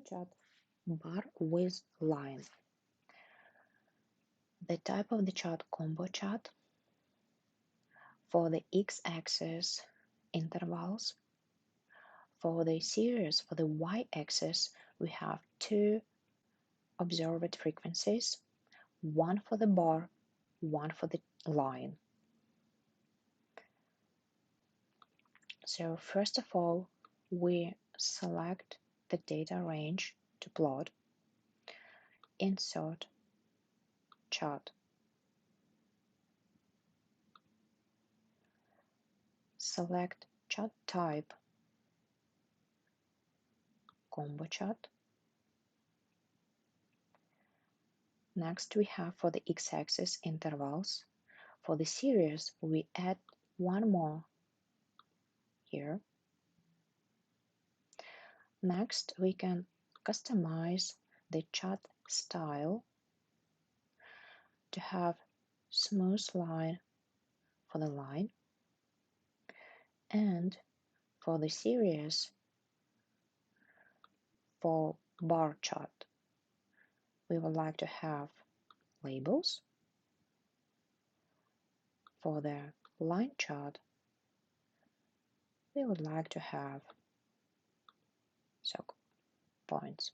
chart, bar with line. The type of the chart, combo chart. For the x-axis, intervals. For the series, for the y-axis, we have two observed frequencies, one for the bar, one for the line. So first of all, we select the data range to plot, insert chart, select chart type, combo chart. Next we have for the x-axis intervals. For the series, we add one more here. Next, we can customize the chart style to have smooth line for the line, and for the series, for bar chart, we would like to have labels. For the line chart, we would like to have circle points.